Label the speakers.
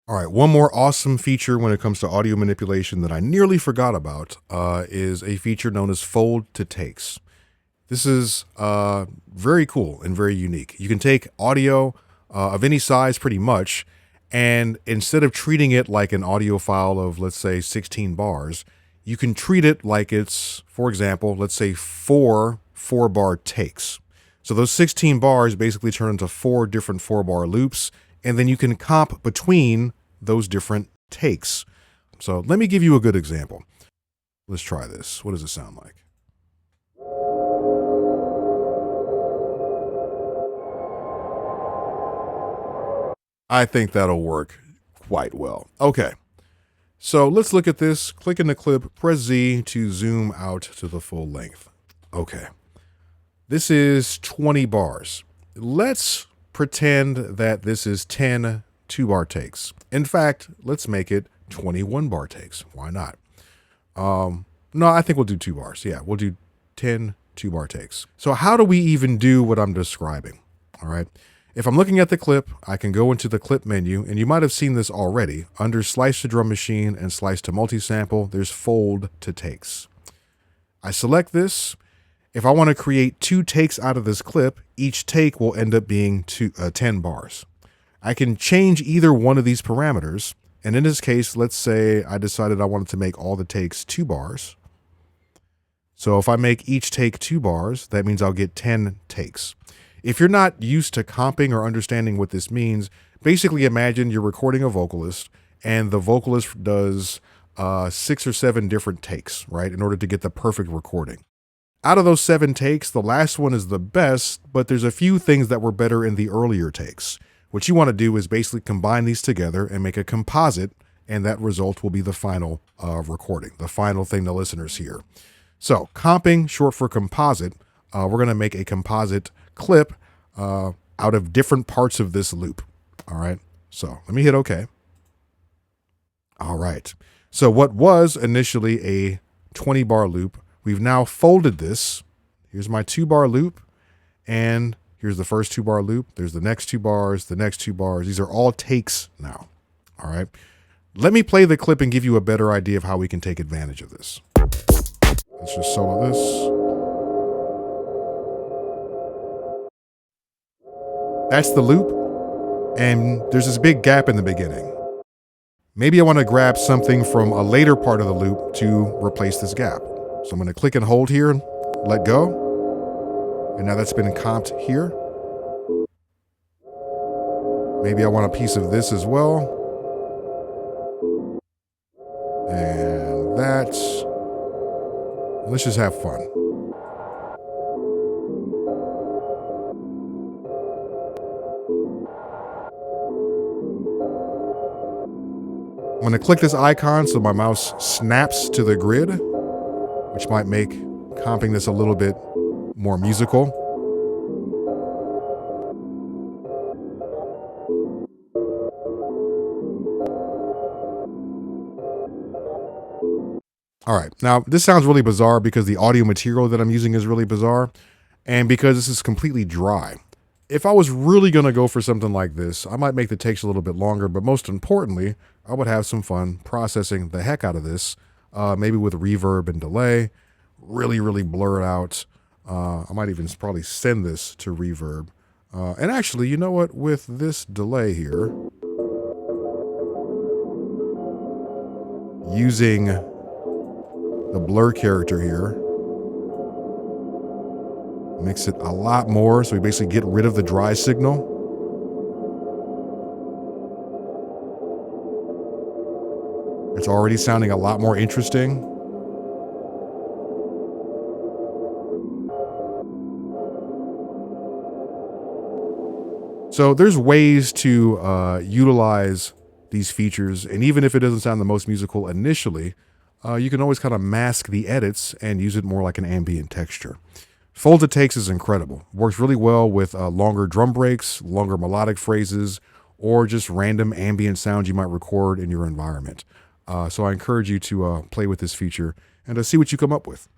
Speaker 1: All right, one more awesome feature when it comes to audio manipulation that I nearly forgot about is a feature known as fold to takes. This is very cool and very unique. You can take audio of any size pretty much, and instead of treating it like an audio file of, let's say, 16 bars, you can treat it like it's, for example, let's say four-bar takes. So those 16 bars basically turn into four different 4-bar loops, and then you can comp between those different takes. So let me give you a good example. Let's try this. What does it sound like? I think that'll work quite well. Okay, so let's look at this. Click in the clip, press Z to zoom out to the full length. Okay, this is 20 bars. Let's pretend that this is 10 2-bar takes. In fact, let's make it 21 bar takes. Why not? No, I think we'll do 2 bars. Yeah, we'll do 10 2-bar takes. So how do we even do what I'm describing? All right. If I'm looking at the clip, I can go into the clip menu, and you might have seen this already. Under Slice to Drum Machine and Slice to Multisample, there's Fold to Takes. I select this. If I want to create 2 takes out of this clip, each take will end up being 10 bars. I can change either one of these parameters, and in this case, let's say I decided I wanted to make all the takes 2 bars. So if I make each take 2 bars, that means I'll get 10 takes. If you're not used to comping or understanding what this means, basically imagine you're recording a vocalist, and the vocalist does 6 or 7 different takes, right, in order to get the perfect recording. Out of those 7 takes, the last one is the best, but there's a few things that were better in the earlier takes. What you want to do is basically combine these together and make a composite, and that result will be the final recording, the final thing the listeners hear. So comping, short for composite, we're going to make a composite clip out of different parts of this loop. All right, so let me hit OK. All right, so what was initially a 20-bar loop, we've now folded this. Here's my 2-bar loop, and here's the first 2-bar loop. There's the next 2 bars, the next 2 bars. These are all takes now. All right. Let me play the clip and give you a better idea of how we can take advantage of this. Let's just solo this. That's the loop. And there's this big gap in the beginning. Maybe I want to grab something from a later part of the loop to replace this gap. So I'm going to click and hold here and let go. And now that's been comped here. Maybe I want a piece of this as well. And that. Let's just have fun. I'm going to click this icon so my mouse snaps to the grid, which might make comping this a little bit more musical. All right, now this sounds really bizarre because the audio material that I'm using is really bizarre, and because this is completely dry. If I was really going to go for something like this, I might make the takes a little bit longer, but most importantly, I would have some fun processing the heck out of this, maybe with reverb and delay, really blur it out. I might even probably send this to reverb. And actually, you know what? With this delay here, using the blur character here, makes it a lot more. So we basically get rid of the dry signal. It's already sounding a lot more interesting. So there's ways to utilize these features, and even if it doesn't sound the most musical initially, you can always kind of mask the edits and use it more like an ambient texture. Fold to Takes is incredible. Works really well with longer drum breaks, longer melodic phrases, or just random ambient sounds you might record in your environment. So I encourage you to play with this feature and see what you come up with.